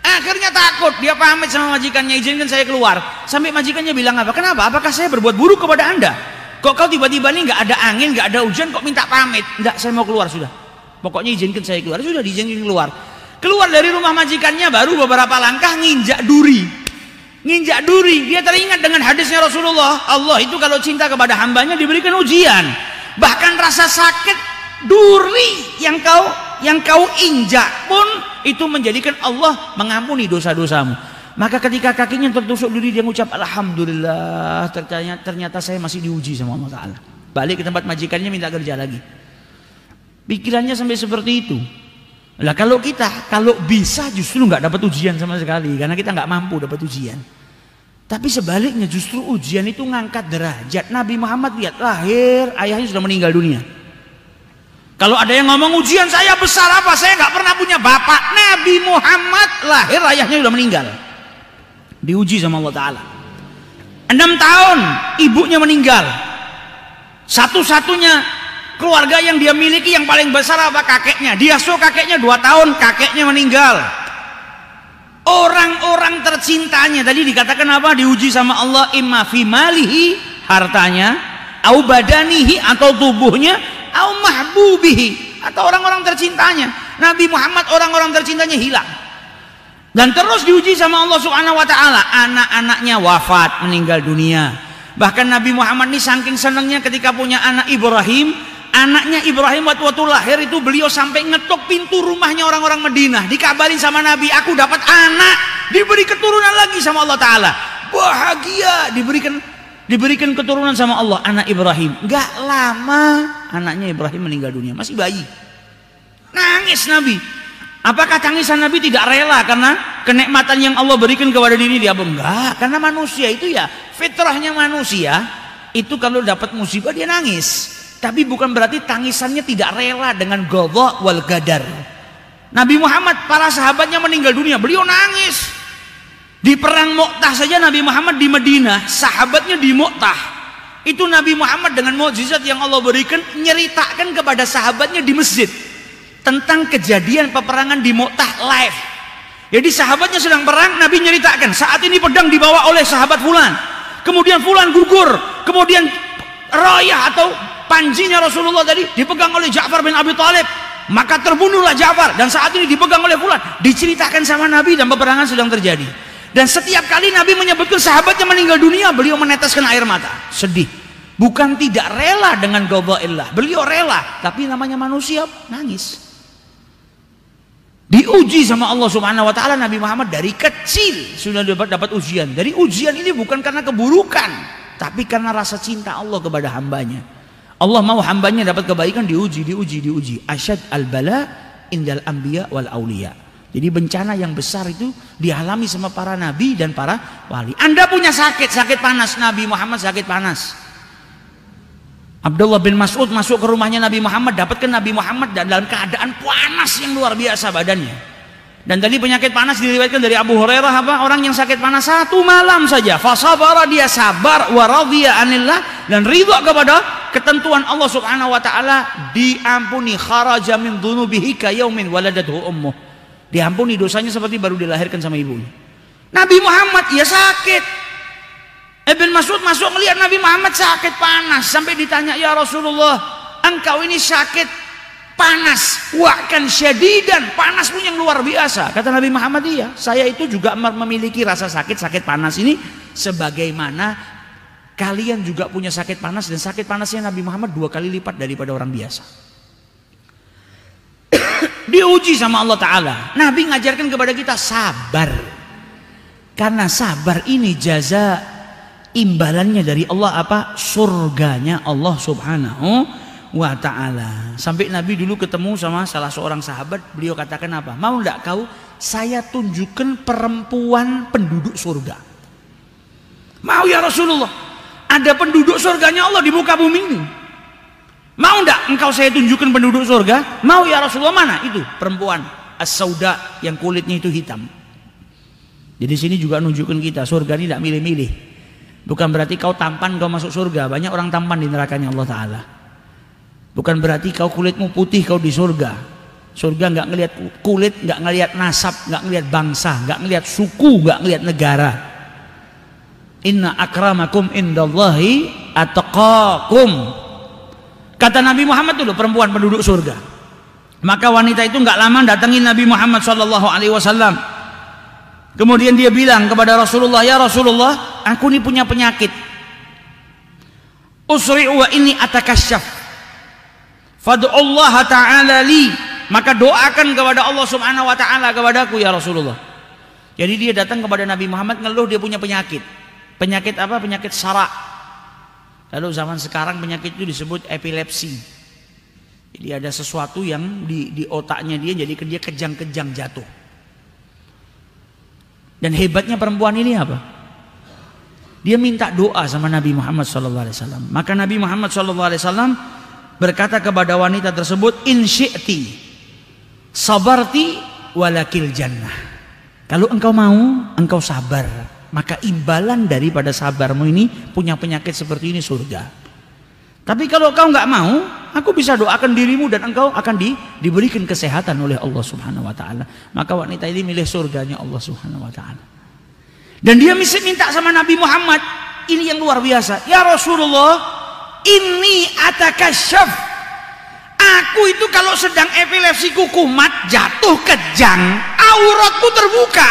Akhirnya takut, dia pamit sama majikannya, izinkan saya keluar. Sampai majikannya bilang apa? Kenapa? Apakah saya berbuat buruk kepada Anda? Kok kau tiba-tiba nih nggak ada angin, nggak ada hujan, kok minta pamit? Enggak, saya mau keluar sudah. Pokoknya izinkan saya keluar. Sudah diizinkan keluar. Keluar dari rumah majikannya baru beberapa langkah nginjak duri. Nginjak duri. Dia teringat dengan hadisnya Rasulullah. Allah itu kalau cinta kepada hambanya diberikan ujian. Bahkan rasa sakit duri yang kau injak pun itu menjadikan Allah mengampuni dosa-dosamu. Maka ketika kakinya tertusuk duri, dia mengucap alhamdulillah, ternyata saya masih diuji sama Allah Ta'ala. Balik ke tempat majikannya minta kerja lagi. Pikirannya sampai seperti itu. Lah kalau bisa justru nggak dapat ujian sama sekali, karena kita nggak mampu dapat ujian. Tapi sebaliknya justru ujian itu ngangkat derajat. Nabi Muhammad lihat lahir, ayahnya sudah meninggal dunia. Kalau ada yang ngomong ujian saya besar apa, saya nggak pernah punya bapak. Nabi Muhammad lahir, ayahnya sudah meninggal, diuji sama Allah Ta'ala. 6 tahun ibunya meninggal. Satu-satunya keluarga yang dia miliki yang paling besar apa? Kakeknya. Dia kakeknya 2 tahun, kakeknya meninggal. Orang-orang tercintanya tadi dikatakan apa? Diuji sama Allah, imma fi malihi, hartanya, au badanihi, atau tubuhnya, au mahbubihi, atau orang-orang tercintanya. Nabi Muhammad orang-orang tercintanya hilang. Dan terus diuji sama Allah Subhanahu Wa Taala. Anak-anaknya wafat, meninggal dunia. Bahkan Nabi Muhammad ini saking senangnya ketika punya anak Ibrahim, anaknya Ibrahim waktu lahir itu beliau sampai ngetok pintu rumahnya orang-orang Madinah, dikabarin sama Nabi, aku dapat anak, diberi keturunan lagi sama Allah Ta'ala. Bahagia, diberikan keturunan sama Allah, anak Ibrahim. Gak lama anaknya Ibrahim meninggal dunia, masih bayi. Nangis Nabi. Apakah tangisan Nabi tidak rela karena kenikmatan yang Allah berikan kepada diri dia? Enggak, karena manusia itu ya fitrahnya manusia itu kalau dapat musibah dia nangis. Tapi bukan berarti tangisannya tidak rela dengan ghadha wal qadar. Nabi Muhammad, para sahabatnya meninggal dunia, beliau nangis. Di perang Mu'tah saja Nabi Muhammad di Madinah, sahabatnya di Mu'tah. Itu Nabi Muhammad dengan mukjizat yang Allah berikan nyeritakan kepada sahabatnya di masjid tentang kejadian peperangan di Mu'tah live. Jadi sahabatnya sedang perang, Nabi nyeritakan, saat ini pedang dibawa oleh sahabat fulan, kemudian fulan gugur, kemudian rayah atau panjinya Rasulullah tadi dipegang oleh Ja'far bin Abi Thalib, maka terbunuhlah Ja'far, dan saat ini dipegang oleh fulan. Diceritakan sama Nabi dan peperangan sedang terjadi. Dan setiap kali Nabi menyebutkan sahabatnya meninggal dunia, beliau meneteskan air mata, sedih. Bukan tidak rela dengan ghadhaillah, beliau rela, tapi namanya manusia nangis. Diuji sama Allah Subhanahu wa taala, Nabi Muhammad dari kecil sudah dapat ujian. Dari ujian ini bukan karena keburukan, tapi karena rasa cinta Allah kepada hambanya. Allah mau hambanya dapat kebaikan, diuji. Asyad al-bala indal anbiya wal auliya. Jadi bencana yang besar itu dialami sama para nabi dan para wali. Anda punya sakit panas, Nabi Muhammad sakit panas. Abdullah bin Mas'ud masuk ke rumahnya Nabi Muhammad, dapatkan Nabi Muhammad dalam keadaan panas yang luar biasa badannya. Dan tadi penyakit panas diriwayatkan dari Abu Hurairah, orang yang sakit panas 1 malam saja, fasabara, dia sabar, wa radhiya anillah, dan ridha kepada ketentuan Allah Subhanahu wa taala, diampuni, kharaja min dzunubihi ka yaumin waladathu ummuh. Diampuni dosanya seperti baru dilahirkan sama ibunya. Nabi Muhammad ya sakit. Ibn Mas'ud masuk melihat Nabi Muhammad sakit panas, sampai ditanya, ya Rasulullah, engkau ini sakit panas, wa'kan syadidan, panas pun yang luar biasa. Kata Nabi Muhammad, iya, saya itu juga memiliki rasa sakit panas ini, sebagaimana kalian juga punya sakit panas, dan sakit panasnya Nabi Muhammad 2 kali lipat daripada orang biasa. Diuji sama Allah Ta'ala. Nabi ngajarkan kepada kita sabar, karena sabar ini jaza, imbalannya dari Allah apa? Surganya Allah Subhanahu wa Ta'ala. Sampai Nabi dulu ketemu sama salah seorang sahabat, beliau katakan apa? Mau enggak kau saya tunjukkan perempuan penduduk surga? Mau ya Rasulullah, ada penduduk surganya Allah di muka bumi ini. Mau enggak engkau saya tunjukkan penduduk surga? Mau ya Rasulullah. Mana itu perempuan as-sauda yang kulitnya itu hitam? Jadi sini juga nunjukkan kita surga ini tidak milih-milih. Bukan berarti kau tampan kau masuk surga. Banyak orang tampan di nerakanya Allah Ta'ala. Bukan berarti kau kulitmu putih kau di surga. Surga nggak ngelihat kulit, nggak ngelihat nasab, nggak ngelihat bangsa, nggak ngelihat suku, nggak ngelihat negara. Inna akramakum indallahi atqakum. Kata Nabi Muhammad dulu, perempuan penduduk surga. Maka wanita itu nggak lama datangin Nabi Muhammad SAW. Kemudian dia bilang kepada Rasulullah, ya Rasulullah, aku ini punya penyakit. Usri'u wa inni atakasyaf. Fad'ullaha ta'ala li. Maka doakan kepada Allah Subhanahu wa ta'ala kepadaku ya Rasulullah. Jadi dia datang kepada Nabi Muhammad ngeluh dia punya penyakit. Penyakit apa? Penyakit sarak. Lalu zaman sekarang penyakit itu disebut epilepsi. Jadi ada sesuatu yang di otaknya dia, jadi dia kejang-kejang jatuh. Dan hebatnya perempuan ini apa? Dia minta doa sama Nabi Muhammad SAW. Maka Nabi Muhammad SAW berkata kepada wanita tersebut, in syi'ti sabarti walakil jannah. Kalau engkau mau, engkau sabar, maka imbalan daripada sabarmu ini punya penyakit seperti ini surga. Tapi kalau kau nggak mau, aku bisa doakan dirimu dan engkau akan diberikan kesehatan oleh Allah Subhanahu wa Ta'ala. Maka wanita ini milih surganya Allah Subhanahu wa Ta'ala. Dan dia mesti minta sama Nabi Muhammad, ini yang luar biasa, ya Rasulullah, ini atakasyaf. Aku itu kalau sedang epilepsiku kumat, jatuh kejang, auratku terbuka.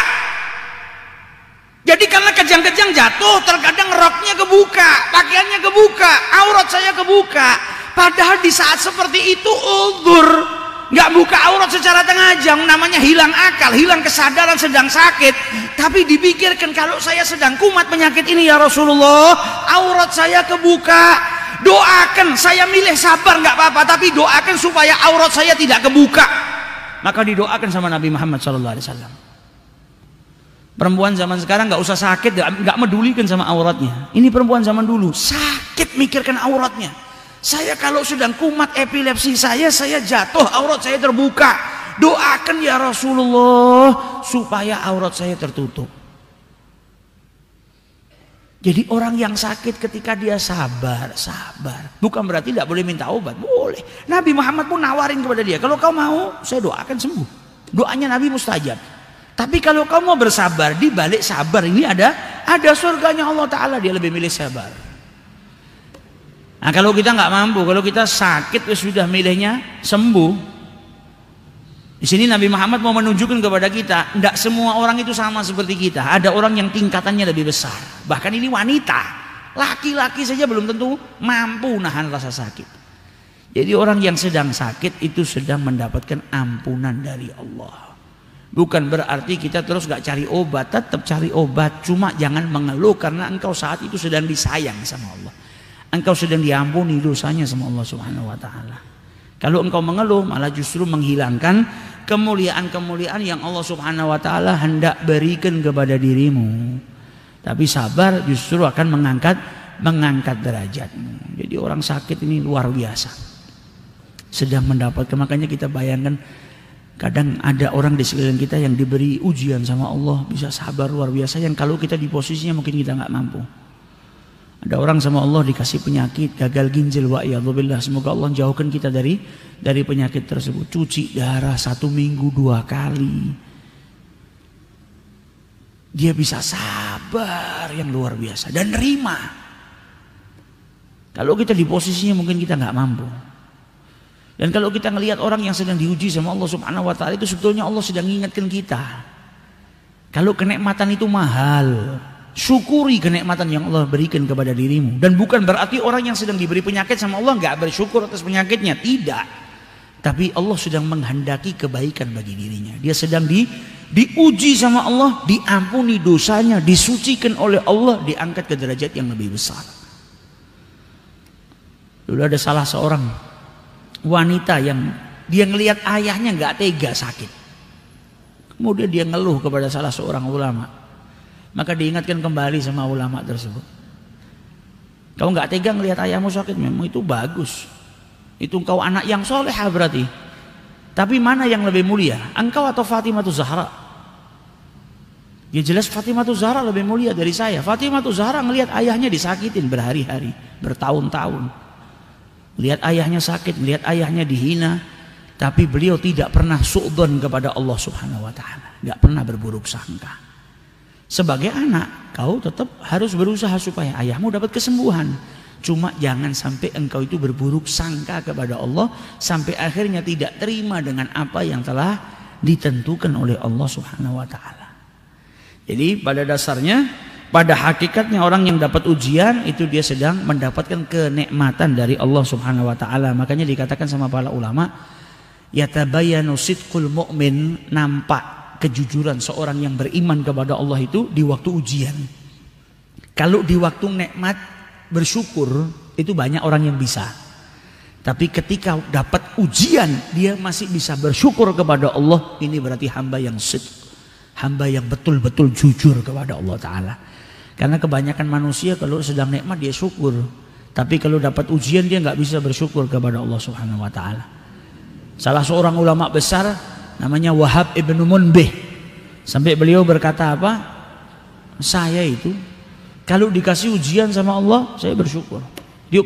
Jadi karena kejang-kejang jatuh, terkadang roknya kebuka, pakaiannya kebuka, aurat saya kebuka. Padahal di saat seperti itu uzur, nggak buka aurat secara sengaja, namanya hilang akal, hilang kesadaran, sedang sakit. Tapi dipikirkan, kalau saya sedang kumat penyakit ini ya Rasulullah, aurat saya kebuka, doakan, saya milih sabar nggak apa-apa, tapi doakan supaya aurat saya tidak kebuka. Maka didoakan sama Nabi Muhammad SAW. Perempuan zaman sekarang nggak usah sakit, nggak medulikan sama auratnya. Ini perempuan zaman dulu sakit mikirkan auratnya. Saya kalau sedang kumat epilepsi saya jatuh, aurat saya terbuka. Doakan ya Rasulullah supaya aurat saya tertutup. Jadi orang yang sakit ketika dia sabar. Bukan berarti tidak boleh minta obat, boleh. Nabi Muhammad pun nawarin kepada dia, kalau kau mau saya doakan sembuh. Doanya Nabi mustajab. Tapi kalau kau mau bersabar, di balik sabar ini ada surganya Allah Ta'ala, dia lebih milih sabar. Nah kalau kita nggak mampu, kalau kita sakit sudah milihnya sembuh. Di sini Nabi Muhammad mau menunjukkan kepada kita, tidak semua orang itu sama seperti kita. Ada orang yang tingkatannya lebih besar. Bahkan ini wanita, laki-laki saja belum tentu mampu nahan rasa sakit. Jadi orang yang sedang sakit itu sedang mendapatkan ampunan dari Allah. Bukan berarti kita terus nggak cari obat, tetap cari obat. Cuma jangan mengeluh karena engkau saat itu sedang disayang sama Allah. Engkau sedang diampuni dosanya sama Allah Subhanahu wa Ta'ala. Kalau engkau mengeluh, malah justru menghilangkan kemuliaan-kemuliaan yang Allah Subhanahu wa Ta'ala hendak berikan kepada dirimu. Tapi sabar justru akan mengangkat derajatmu. Jadi orang sakit ini luar biasa, sedang mendapatkan. Makanya kita bayangkan, kadang ada orang di sekeliling kita yang diberi ujian sama Allah, bisa sabar luar biasa, yang kalau kita di posisinya mungkin kita nggak mampu. Ada orang sama Allah dikasih penyakit gagal ginjal, wa'iyadzubillah, semoga Allah jauhkan kita dari penyakit tersebut. Cuci darah 1 minggu 2 kali, dia bisa sabar yang luar biasa dan nerima. Kalau kita di posisinya mungkin kita nggak mampu. Dan kalau kita ngelihat orang yang sedang diuji sama Allah Subhanahu wa Ta'ala, itu sebetulnya Allah sedang mengingatkan kita, kalau kenikmatan itu mahal, syukuri kenikmatan yang Allah berikan kepada dirimu. Dan bukan berarti orang yang sedang diberi penyakit sama Allah nggak bersyukur atas penyakitnya, tidak. Tapi Allah sedang menghendaki kebaikan bagi dirinya. Dia sedang diuji sama Allah, diampuni dosanya, disucikan oleh Allah, diangkat ke derajat yang lebih besar. Dulu ada salah seorang wanita yang dia ngelihat ayahnya nggak tega sakit. Kemudian dia ngeluh kepada salah seorang ulama. Maka diingatkan kembali sama ulama tersebut, kau nggak tega ngelihat ayahmu sakit, memang itu bagus, itu engkau anak yang solehah berarti. Tapi mana yang lebih mulia, engkau atau Fatimah Zahra? Ya jelas Fatimah Zahra lebih mulia dari saya. Fatimah Zahra ngelihat ayahnya disakitin berhari-hari, bertahun-tahun, lihat ayahnya sakit, lihat ayahnya dihina, tapi beliau tidak pernah su'dzon kepada Allah Subhanahu wa Ta'ala, nggak pernah berburuk sangka. Sebagai anak, kau tetap harus berusaha supaya ayahmu dapat kesembuhan. Cuma jangan sampai engkau itu berburuk sangka kepada Allah, sampai akhirnya tidak terima dengan apa yang telah ditentukan oleh Allah Subhanahu wa Ta'ala. Jadi pada dasarnya, pada hakikatnya orang yang dapat ujian itu dia sedang mendapatkan kenikmatan dari Allah Subhanahu wa Ta'ala. Makanya dikatakan sama para ulama, yatabayyanu sidqul mu'min, nampak kejujuran seorang yang beriman kepada Allah itu di waktu ujian. Kalau di waktu nikmat bersyukur itu banyak orang yang bisa. Tapi ketika dapat ujian dia masih bisa bersyukur kepada Allah, ini berarti hamba yang sidq, hamba yang betul-betul jujur kepada Allah Ta'ala. Karena kebanyakan manusia kalau sedang nikmat dia syukur, tapi kalau dapat ujian dia nggak bisa bersyukur kepada Allah Subhanahu wa Ta'ala. Salah seorang ulama besar namanya Wahab ibnu Munbih, sampai beliau berkata apa? Saya itu kalau dikasih ujian sama Allah saya bersyukur.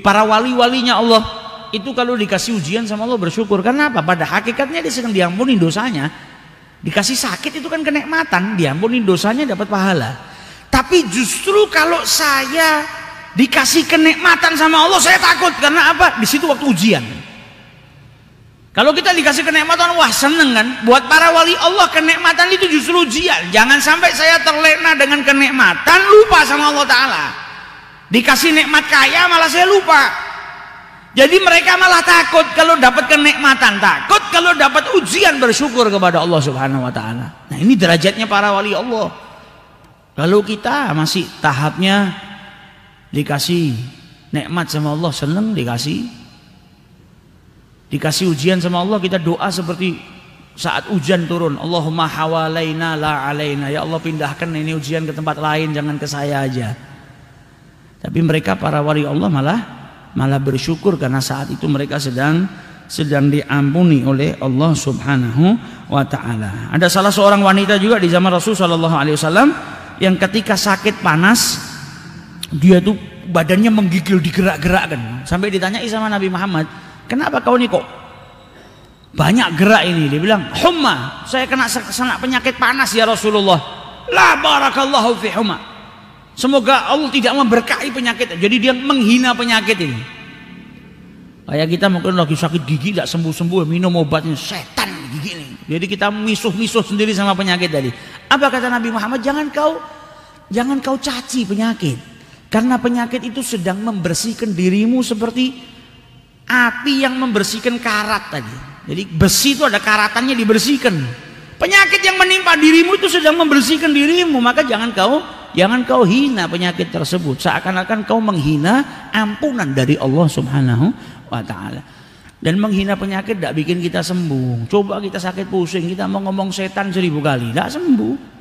Para wali-walinya Allah itu kalau dikasih ujian sama Allah bersyukur. Karena apa? Pada hakikatnya dia sedang diampuni dosanya. Dikasih sakit itu kan kenikmatan, diampuni dosanya dapat pahala. Tapi justru kalau saya dikasih kenikmatan sama Allah saya takut. Karena apa? Di situ waktu ujian. Kalau kita dikasih kenikmatan, wah seneng kan? Buat para wali Allah kenikmatan itu justru ujian. Jangan sampai saya terlena dengan kenikmatan, lupa sama Allah Ta'ala. Dikasih nikmat kaya malah saya lupa. Jadi mereka malah takut kalau dapat kenikmatan, takut kalau dapat ujian, bersyukur kepada Allah Subhanahu wa taala. Nah, ini derajatnya para wali Allah. Kalau kita masih tahapnya dikasih nikmat sama Allah, senang, dikasih ujian sama Allah, kita doa seperti saat hujan turun, Allahumma hawalaina la alaina, ya Allah pindahkan ini ujian ke tempat lain, jangan ke saya aja. Tapi mereka para wali Allah malah bersyukur karena saat itu mereka sedang diampuni oleh Allah Subhanahu wa taala. Ada salah seorang wanita juga di zaman Rasul sallallahu alaihi wasallam yang ketika sakit panas dia tuh badannya menggigil, digerak-gerakkan. Sampai ditanyai sama Nabi Muhammad, "Kenapa kau ini kok banyak gerak ini?" Dia bilang, "Humma, saya kena penyakit panas ya Rasulullah." La barakallahu fi humma. Semoga Allah tidak memberkahi penyakit. Jadi dia menghina penyakit ini. Kayak kita mungkin lagi sakit gigi tidak sembuh-sembuh, minum obatnya, setan gigi ini. Jadi kita misuh-misuh sendiri sama penyakit tadi. Apa kata Nabi Muhammad? Jangan kau caci penyakit. Karena penyakit itu sedang membersihkan dirimu seperti api yang membersihkan karat tadi. Jadi besi itu ada karatannya, dibersihkan. Penyakit yang menimpa dirimu itu sedang membersihkan dirimu, maka jangan kau hina penyakit tersebut, seakan-akan kau menghina ampunan dari Allah Subhanahu wa taala. Dan menghina penyakit tidak bikin kita sembuh. Coba kita sakit pusing, kita mau ngomong setan 1000 kali, tidak sembuh.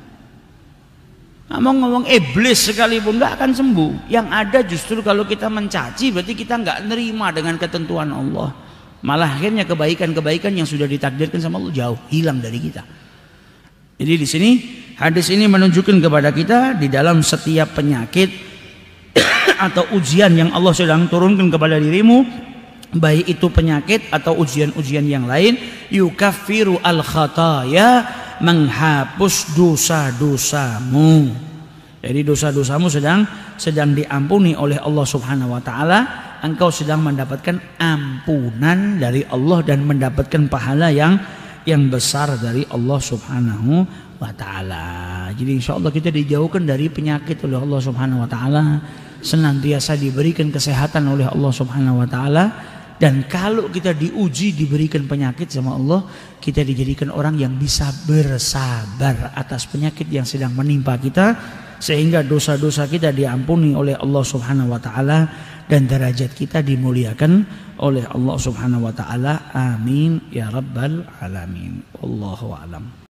Mau ngomong iblis sekalipun tidak akan sembuh. Yang ada justru kalau kita mencaci, berarti kita nggak nerima dengan ketentuan Allah. Malah akhirnya kebaikan-kebaikan yang sudah ditakdirkan sama Allah jauh hilang dari kita. Jadi di sini hadis ini menunjukkan kepada kita di dalam setiap penyakit atau ujian yang Allah sedang turunkan kepada dirimu, baik itu penyakit atau ujian-ujian yang lain, yukaffiru al-khataya, menghapus dosa-dosamu. Jadi dosa-dosamu sedang diampuni oleh Allah Subhanahu wa taala. Engkau sedang mendapatkan ampunan dari Allah dan mendapatkan pahala yang besar dari Allah Subhanahu wa taala. Jadi insyaallah kita dijauhkan dari penyakit oleh Allah Subhanahu wa taala, senantiasa diberikan kesehatan oleh Allah Subhanahu wa taala, dan kalau kita diuji diberikan penyakit sama Allah, kita dijadikan orang yang bisa bersabar atas penyakit yang sedang menimpa kita, sehingga dosa-dosa kita diampuni oleh Allah Subhanahu wa taala dan derajat kita dimuliakan oleh Allah Subhanahu wa taala. Amin ya rabbal alamin. Wallahu a'lam.